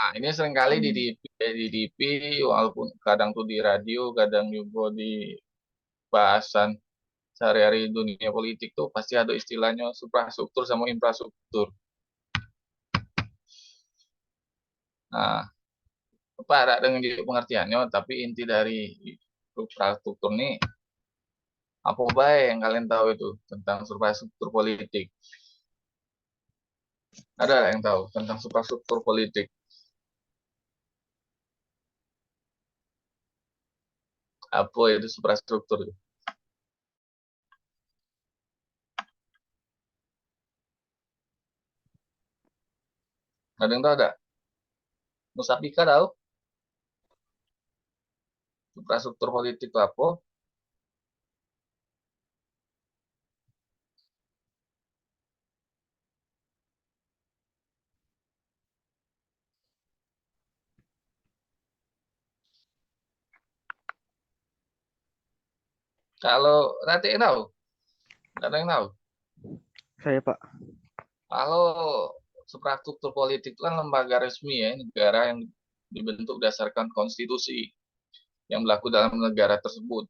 Nah, ini seringkali di Hmm. TV, di TV, walaupun kadang tuh di radio, kadang juga di bahasan sehari-hari dunia politik tuh pasti ada istilahnya suprastruktur sama infrastruktur. Nah, apa ada dengan juga pengertiannya, tapi inti dari suprastruktur ini apa baik yang kalian tahu itu tentang suprastruktur politik? Ada yang tahu tentang suprastruktur politik? Apa itu suprastruktur? Ada yang tahu ada? Musafika tahu suprastruktur politik itu apa? Kalau Rati tahu, nggak ada yang tahu. Saya Pak. Kalau suprastruktur politik itu kan lembaga resmi ya, negara yang dibentuk berdasarkan konstitusi yang berlaku dalam negara tersebut.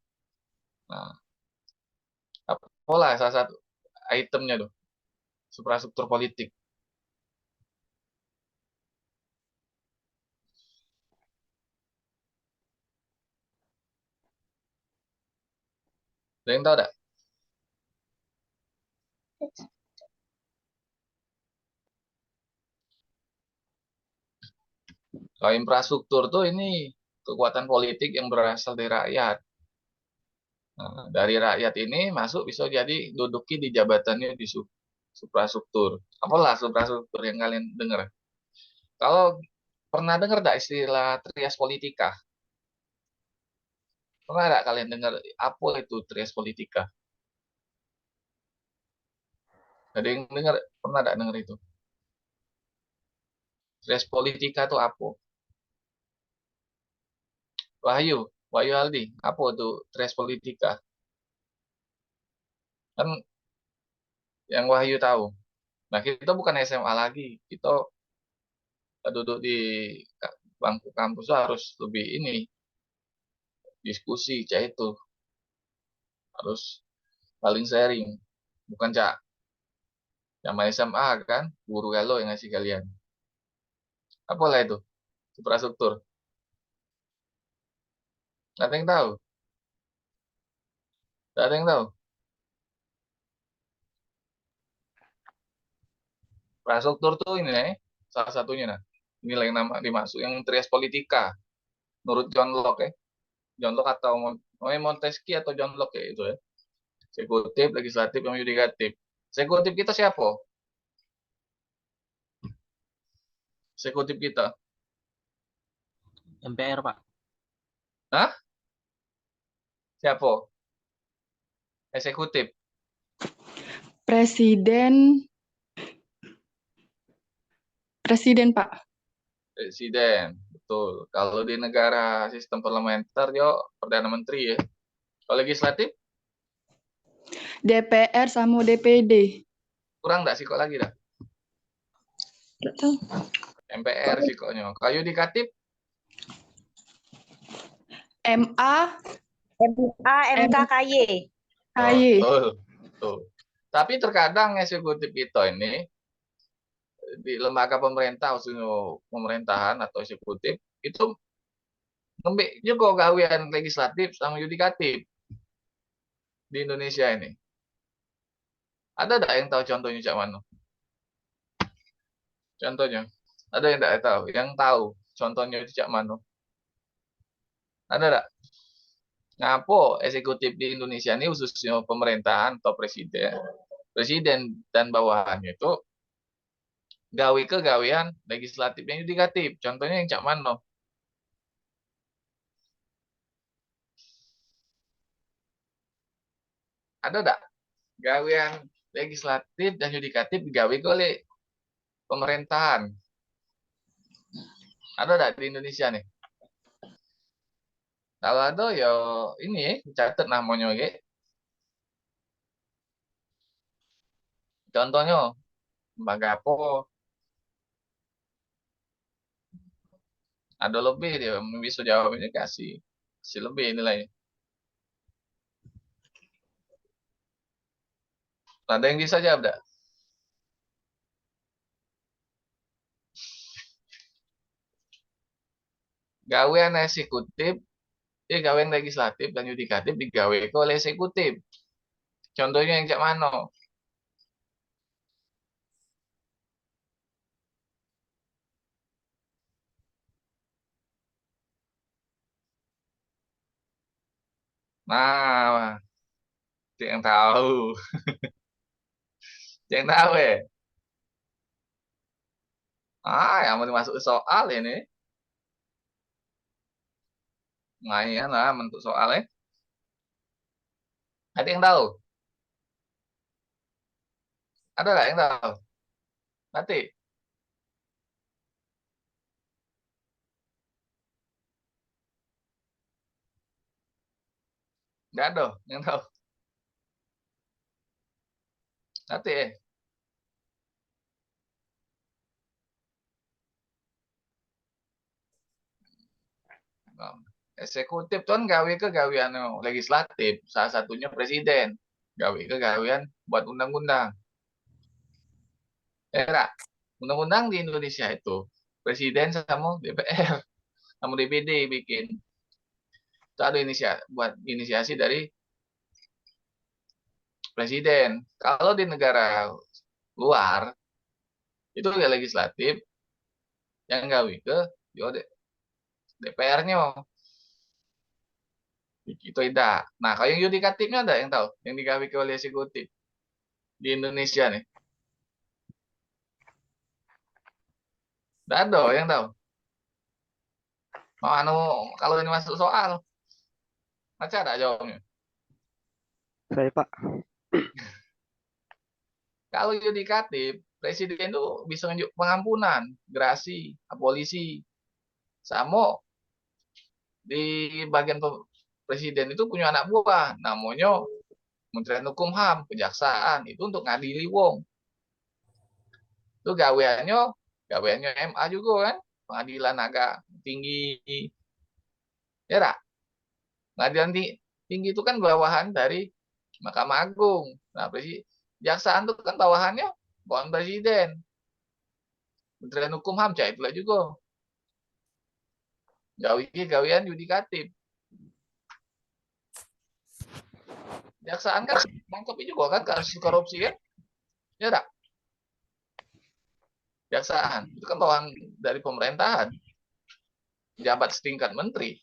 Nah, apalah salah satu itemnya tuh, suprastruktur politik. Ada yang tahu ada? Kalau infrastruktur tuh ini kekuatan politik yang berasal dari rakyat. Nah, dari rakyat ini masuk bisa jadi duduki di jabatannya di suprastruktur. Apalah suprastruktur yang kalian dengar? Kalau pernah dengar tak istilah trias politika? Pernah tak kalian dengar apa itu trias politika? Ada yang dengar? Pernah tak dengar itu? Trias politika itu apa? Wahyu, Wahyu Aldi, apa itu trias politika? Kan yang Wahyu tahu. Nah, kita bukan SMA lagi. Kita duduk di bangku kampus harus lebih ini diskusi cak itu harus paling sharing bukan cak zaman SMA kan guru kalau yang ngasih kalian apalah itu infrastruktur nggak ada yang tahu nggak ada yang tahu infrastruktur tuh ini nih salah satunya nah nilai nama dimaksud yang trias politika menurut John Locke ya John Locke atau Montesquieu atau John Locke ya itu ya eksekutif legislatif yang yudikatif eksekutif kita siapa eksekutif kita MPR, Pak. Hah? Siapa eksekutif Presiden, Presiden Pak. presiden betul kalau di negara sistem parlementer yo perdana menteri ya kalau legislatif DPR sama DPD. kurang nggak sih kok lagi dah Nggak tahu. MPR sih koknya kalau yudikatif MA, MA, MK, KY. oh, MKY. betul betul tapi terkadang eksekutif itu ini di lembaga pemerintah khususnya pemerintahan atau eksekutif itu ngembe juga gawean legislatif sama yudikatif di Indonesia ini ada tak yang tahu contohnya cak mana contohnya ada yang tidak tahu yang tahu contohnya itu cak mana ada tak ngapo eksekutif di Indonesia ini khususnya pemerintahan atau presiden presiden dan bawahannya itu gawe ke gawean legislatif yang yudikatif contohnya yang cak mana ada tak gawean legislatif dan yudikatif digawe ke oleh pemerintahan ada tak di Indonesia nih kalau ada ya ini ya catat namanya ya contohnya lembaga apa Ada lebih dia bisa jawabnya kasih lebih nilainya. Ada yang bisa jawab dah? Gawean eksekutif, gawean legislatif dan yudikatif digawe oleh eksekutif. Contohnya yang cak mano? Nah, cik yang tahu, cik yang tahu ya. Yang mau masuk soal ini, lumayan lah bentuk soalnya. Ada yang tahu? Ada nggak yang tahu? Nanti, nggak ada yang tahu. Nanti, eksekutif tuh kan gawe ke gawean legislatif, salah satunya presiden. Gawe ke gawean buat undang-undang. Era undang-undang di Indonesia itu presiden sama DPR sama DPD bikin. Itu ada buat inisiasi dari presiden. Kalau di negara luar itu ya legislatif yang gawe ke DPR-nya. Itu tidak. Nah, kalau yang yudikatifnya ada yang tahu, yang digawe ke oleh eksekutif di Indonesia nih. Tidak ada yang tahu. Mau kalau ini masuk soal, macam ada jawabnya. Saya Pak. Kalau yudikatif, presiden itu bisa nunjuk pengampunan, gerasi, abolisi, sama di bagian presiden itu punya anak buah, namanya Kementerian Hukum HAM, Kejaksaan, itu untuk ngadili wong. Itu gaweannya MA juga kan, pengadilan agak tinggi. Ya tak? Pengadilan tinggi itu kan bawahan dari Mahkamah Agung. Nah, Kejaksaan itu kan bawahannya bawahan presiden. Kementerian Hukum HAM, itulah juga. Gawean yudikatif. Kejaksaan kan nangkep juga kan kasus korupsi kan? Ya tak? Kejaksaan itu kan bawahan dari pemerintahan. Jabat setingkat menteri.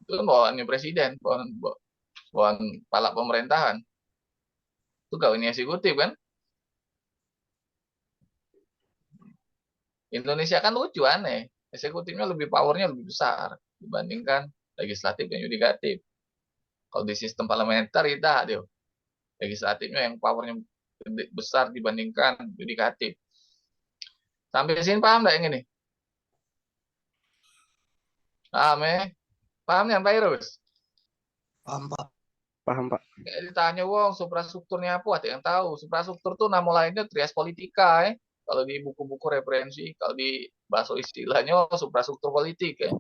Itu kan bawahannya presiden, bawahan kepala pemerintahan. Itu gaweannya eksekutif kan? Indonesia kan lucu aneh. Eksekutifnya powernya lebih besar dibandingkan legislatif dan yudikatif. Kalau di sistem parlementer tidak dia. Legislatifnya yang powernya besar dibandingkan yudikatif. Sampai sini paham nggak yang ini? Paham ya? Paham yang virus? Paham, Pak. Paham Pak. Kayak ditanya, wong, suprastrukturnya apa? Ada yang tahu. Suprastruktur tuh nama lainnya trias politika ya. Kalau di buku-buku referensi, kalau di bahasa istilahnya suprastruktur politik ya.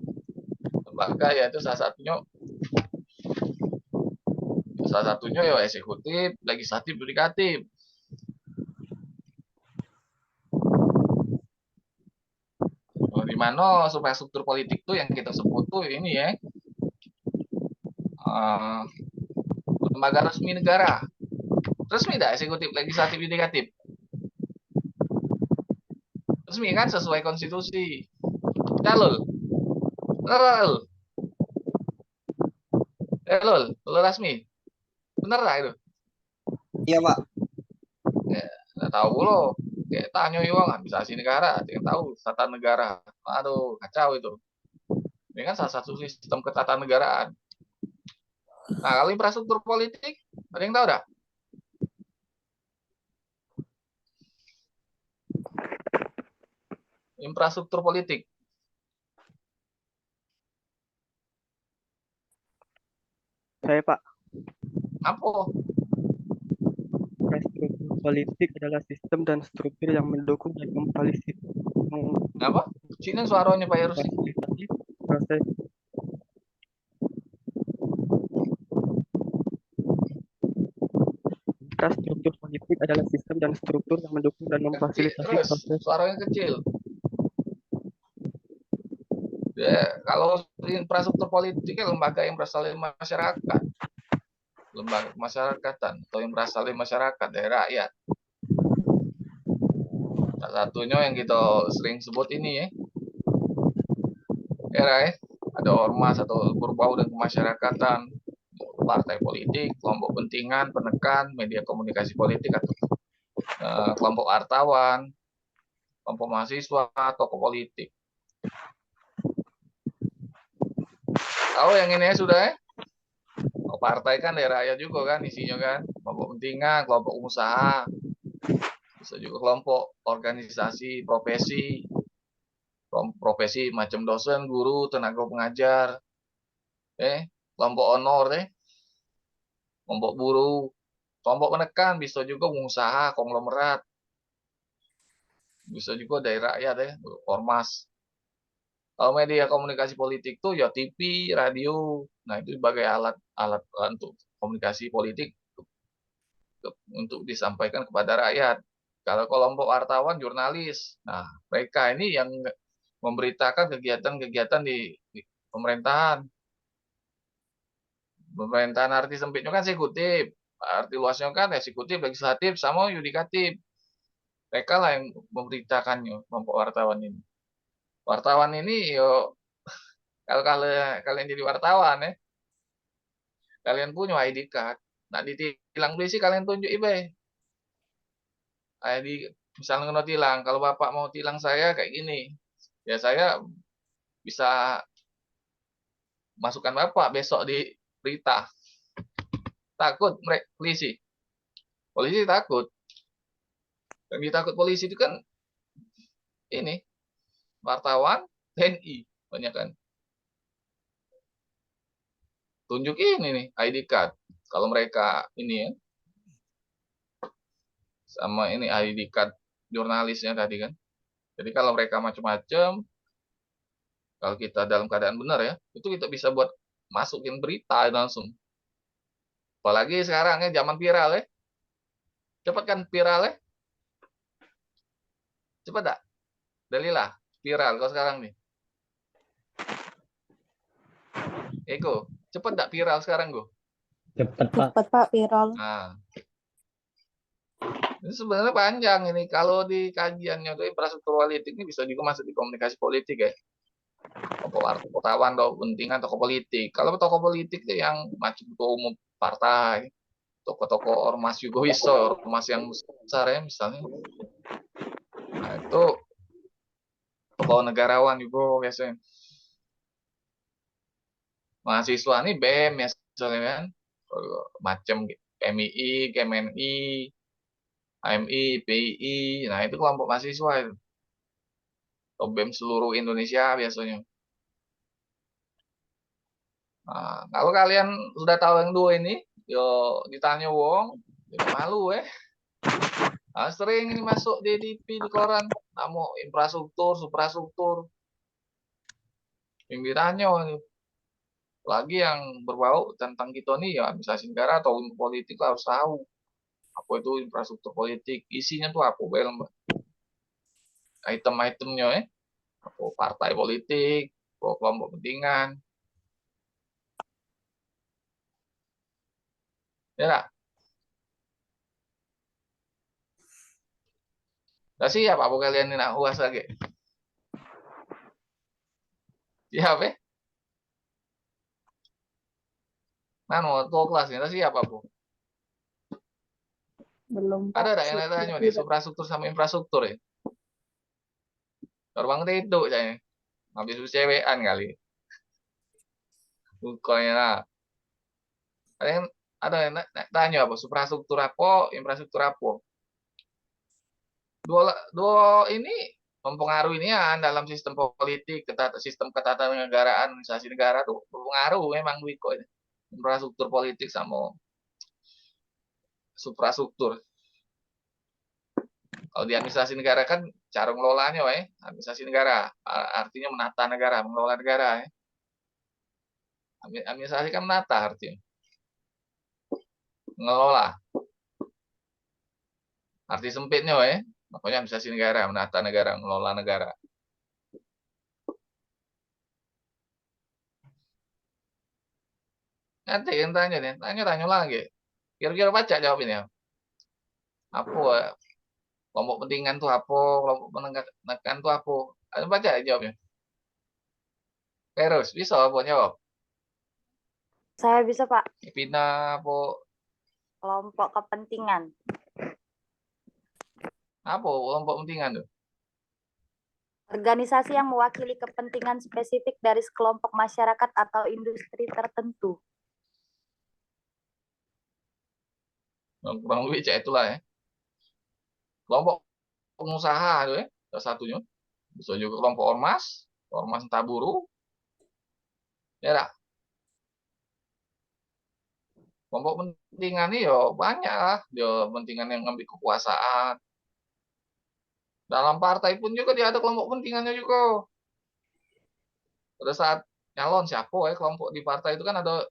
Maka ya itu salah satunya ya eksekutif, legislatif, yudikatif. Di mana suprastruktur politik tuh yang kita sebut tuh ini ya, lembaga resmi negara. Resmi tidak eksekutif, legislatif, yudikatif? Resmi kan sesuai konstitusi. Lul. Lul resmi. Bener lah itu? Iya, Pak. Ya, nggak tahu lo. Kayak tanya uang administrasi negara, ada yang tahu tata negara. Aduh, kacau itu. Ini kan salah satu sistem ketatanegaraan. Nah, kalau infrastruktur politik, ada yang tahu dah? Infrastruktur politik. Saya Pak. Apa? Infrastruktur politik adalah sistem dan struktur yang mendukung dan Apa? Sini suaranya Pak Heru. Fasilitasi proses infrastruktur politik adalah sistem dan struktur yang mendukung dan memfasilitasi Terus proses suaranya kecil. Ya, kalau infrastruktur politik lembaga yang berasal dari masyarakat, lembaga masyarakatan atau yang berasal dari masyarakat dari rakyat. Salah satunya yang kita sering sebut ini ada ormas atau berbau dengan kemasyarakatan, partai politik, kelompok kepentingan, penekan, media komunikasi politik atau kelompok wartawan, kelompok mahasiswa, tokoh politik. Tahu yang ini sudah partai kan dari rakyat juga kan isinya kan, kelompok kepentingan, kelompok usaha, bisa juga kelompok organisasi profesi macam dosen, guru, tenaga pengajar, kelompok honor, kelompok buruh, kelompok penekan, bisa juga pengusaha, konglomerat, bisa juga dari rakyat ormas. Kalau media komunikasi politik tuh ya TV, radio, nah itu sebagai alat untuk komunikasi politik untuk disampaikan kepada rakyat. Kalau kelompok wartawan, jurnalis, nah mereka ini yang memberitakan kegiatan-kegiatan di pemerintahan. Pemerintahan arti sempitnya kan eksekutif, arti luasnya kan eksekutif, legislatif, sama yudikatif. Mereka lah yang memberitakannya, kelompok wartawan ini. Wartawan ini, kalau kalian jadi wartawan kalian punya ID card. Nah, ditilang polisi kalian tunjuk IB. ID, misalnya kena tilang, kalau Bapak mau tilang saya kayak gini, ya saya bisa masukkan Bapak besok di berita. Takut mereka polisi. Polisi takut. Yang ditakut polisi itu kan ini wartawan, TNI banyak kan. Tunjuk ini nih ID card. Kalau mereka ini sama ini ID card jurnalisnya tadi kan. Jadi kalau mereka macam-macam, kalau kita dalam keadaan benar itu kita bisa buat masukin berita langsung. Apalagi sekarang zaman viral Cepat kan viral Cepat tak? Dalilah viral kalau sekarang nih. Eko, cepat tak viral sekarang go? Cepat Pak. Cepat Pak viral. Nah, ini sebenarnya panjang ini. Kalau di kajiannya tuh infrastruktur politik ini bisa juga masuk di komunikasi politik wartawan, tokoh kepentingan, tokoh politik. Kalau tokoh politik itu yang macam ketua umum partai, tokoh-tokoh ormas juga bisa, ormas yang besar misalnya. Nah, itu tokoh negarawan juga biasanya. Mahasiswa ini BEM ya, misalnya kan, macam MII, KMNI, AMI, PII, nah itu kelompok mahasiswa itu. Atau BEM seluruh Indonesia biasanya. Nah, kalau kalian sudah tahu yang dua ini, yo ditanya wong, jadi malu Nah, sering ini masuk di TV di koran, namu infrastruktur, suprastruktur. Pimpirannya lagi yang berbau tentang kita nih ya administrasi negara atau politik lah harus tahu apa itu infrastruktur politik, isinya tuh apa item-itemnya apa partai politik, apa kelompok kepentingan. Ya lah. Nah, siap apa kalian ini nak uas lagi? Siap Nano, tuh kelasnya siap apa? Belum Ada Pak. tak yang tanya nih, infrastruktur sama infrastruktur ya? Terbang itu saya. Habis cewekan kali. Bukannya lah. Ada yang tanya apa? Infrastruktur apa? Infrastruktur apa? Dua ini mempengaruhi ini ya dalam sistem politik, sistem ketatanegaraan, administrasi negara tuh berpengaruh memang Wiko ini. Infrastruktur politik sama suprastruktur. Kalau di administrasi negara kan cara ngelolanya, administrasi negara. Artinya menata negara, mengelola negara. Administrasi kan menata artinya. Mengelola. Arti sempitnya, makanya administrasi negara, menata negara, mengelola negara. Nanti yang tanya nih, tanya lagi. Kira-kira baca jawabnya. Apa kelompok pentingan tuh apa? Kelompok penekan tuh apa? Ada baca jawabnya. Terus bisa apa jawab? Saya bisa, Pak. Pina apa? Kelompok kepentingan. Apa kelompok pentingan tuh? Organisasi yang mewakili kepentingan spesifik dari sekelompok masyarakat atau industri tertentu. Kurang lebih cek itulah ya. Kelompok pengusaha itu salah satunya. Bisa juga kelompok ormas entah buruh. Ya dah. Kelompok pentingan ini ya banyak lah. Dia pentingan yang ngambil kekuasaan. Dalam partai pun juga dia ada kelompok pentingannya juga. Pada saat nyalon siapa kelompok di partai itu kan ada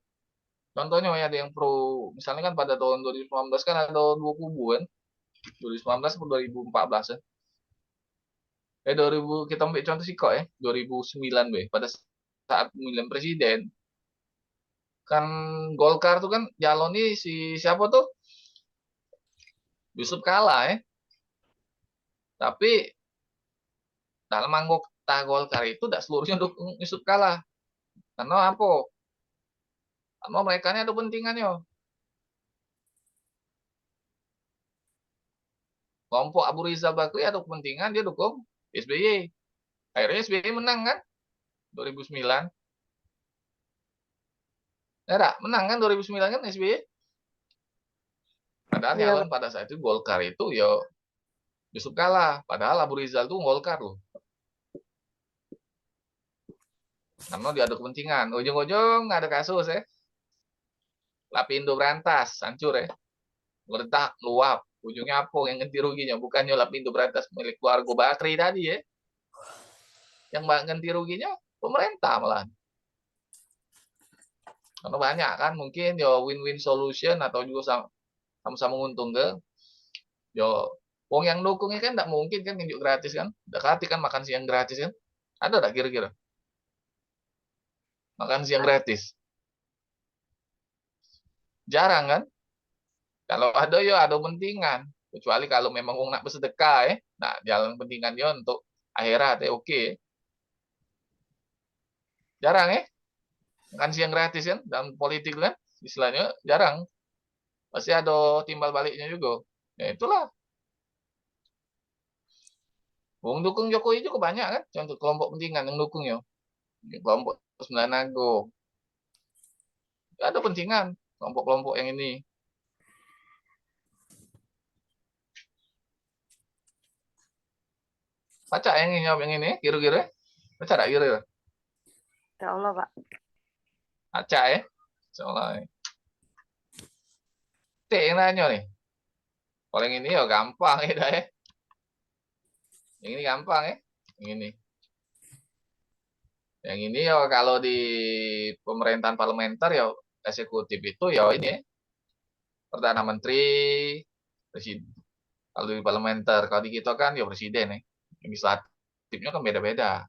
contohnya ada yang pro, misalnya kan pada tahun 2019 kan ada dua kubu kan. 2019 atau 2014 ya. 2000 kita ambil contoh sih kok 2009 pada saat pemilihan presiden kan Golkar tuh kan jaloni si siapa tuh Yusuf Kala tapi dalam anggota Golkar itu tidak seluruhnya dukung Yusuf Kala karena apa? Karena mereka ada kepentingannya. Kelompok Abu Rizal Bakri ada kepentingan dia dukung SBY. Akhirnya SBY menang kan 2009. Ya, menang kan 2009 kan SBY. Padahal nyalon pada saat itu Golkar itu ya Yusuf Kala. Padahal Abu Rizal itu Golkar loh. Karena dia ada kepentingan. Ujung-ujung ada kasus Lapindo berantas, hancur Meledak, luap. Ujungnya apa yang ganti ruginya? Bukannya Lapindo berantas milik keluarga Bakri tadi Yang ganti ruginya pemerintah malah. Karena banyak kan mungkin ya win-win solution atau juga sama-sama untung ke. Yo, wong yang dukungnya kan tidak mungkin kan nunjuk gratis kan. Dekati kan makan siang gratis kan. Ada tak kira-kira? Makan siang gratis. Jarang kan? Kalau ada ya ada pentingan. Kecuali kalau memang wong nak bersedekah Nah, jalan pentingannya untuk akhirat oke. Jarang makan siang gratis kan dalam politik kan istilahnya jarang. Pasti ada timbal baliknya juga. Ya itulah. Wong dukung Jokowi juga banyak kan. Contoh kelompok pentingan yang dukung ya. Kelompok 9 Ago. Ada pentingan kelompok-kelompok yang ini. Baca yang ini kira-kira. Baca tak kira-kira? Ya Allah, Pak. Baca soalnya. Yang nanya nih. Kalau yang ini ya gampang Yang ini gampang Yang ini. Yang ini ya kalau di pemerintahan parlementer ya eksekutif itu ya ini Perdana Menteri, Presiden. Kalau di parlementer, kalau di kita kan ya presiden Legislatifnya kan beda-beda.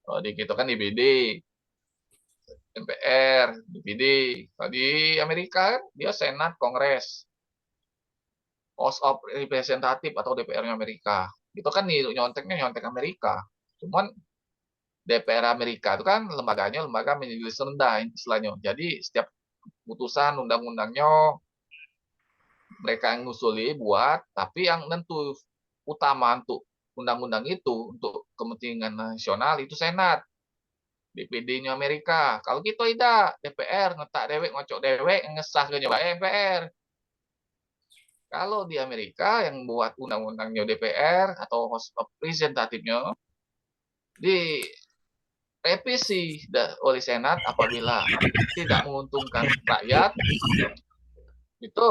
Kalau di kita kan DPD, MPR, DPD. Kalau di Amerika kan dia Senat, Kongres, House of Representative atau DPR-nya Amerika. Itu kan nyontek Amerika. Cuman DPR Amerika itu kan lembaganya lembaga majelis rendah istilahnya. Jadi setiap putusan undang-undangnya mereka yang ngusuli buat, tapi yang nentu utama untuk undang-undang itu untuk kepentingan nasional itu Senat. DPD-nya Amerika. Kalau kita tidak, DPR ngetak dewek, ngocok dewek, ngesah ke nyoba MPR. Kalau di Amerika yang buat undang-undangnya DPR atau House of Representative-nya direvisi oleh Senat apabila tidak menguntungkan rakyat itu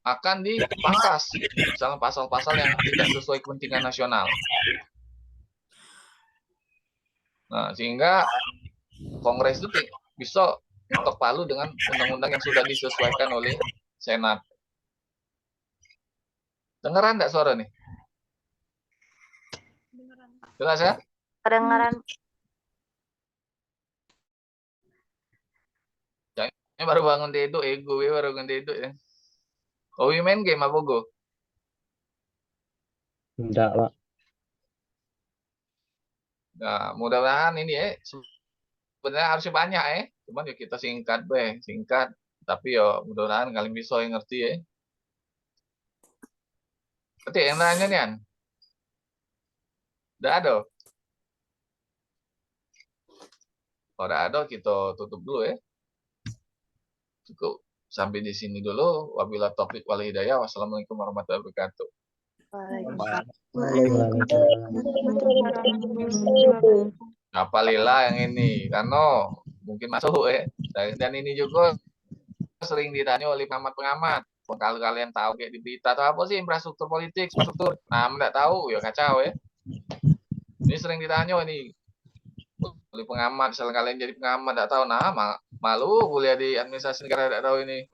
akan dipangkas, misalnya pasal-pasal yang tidak sesuai kepentingan nasional. Nah, sehingga Kongres itu bisa ketok palu dengan undang-undang yang sudah disesuaikan oleh Senat. Dengeran nggak suara nih? Jelas ya? Kedengaran. Ini baru bangun tidur, ego ya baru bangun tidur ya. Oh, main game apa go? Enggak, Pak. Nah, mudah-mudahan ini ya sebenarnya harusnya banyak ya. Cuman ya kita singkat. Tapi ya mudah-mudahan kalian bisa yang ngerti ya. Berarti yang nanya nih, An? Udah ada? Kalau udah ada, kita tutup dulu ya. Cukup sampai di sini dulu. Wabillahi taufiq wal hidayah. Wassalamualaikum warahmatullahi wabarakatuh. Apa Lila yang ini? Karena mungkin masuk ya. Dan ini juga sering ditanya oleh pengamat-pengamat. Kalau kalian tahu kayak di berita atau apa sih infrastruktur politik, infrastruktur. Nah, nggak tahu ya kacau ya. Ini sering ditanya ini oleh pengamat. Misalnya kalian jadi pengamat nggak tahu, nah malu kuliah di administrasi negara nggak tahu ini.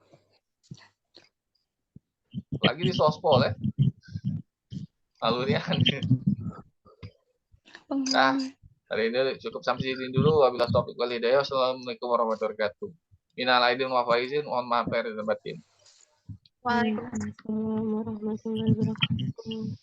Lagi di sospol ya. Malunya. Nah, hari ini cukup sampai sini dulu. Wabillahi taufiq wal hidayah. Wassalamualaikum warahmatullahi wabarakatuh. Minal aidin wal faizin, mohon maaf lahir dan batin. Waalaikumsalam warahmatullahi wabarakatuh.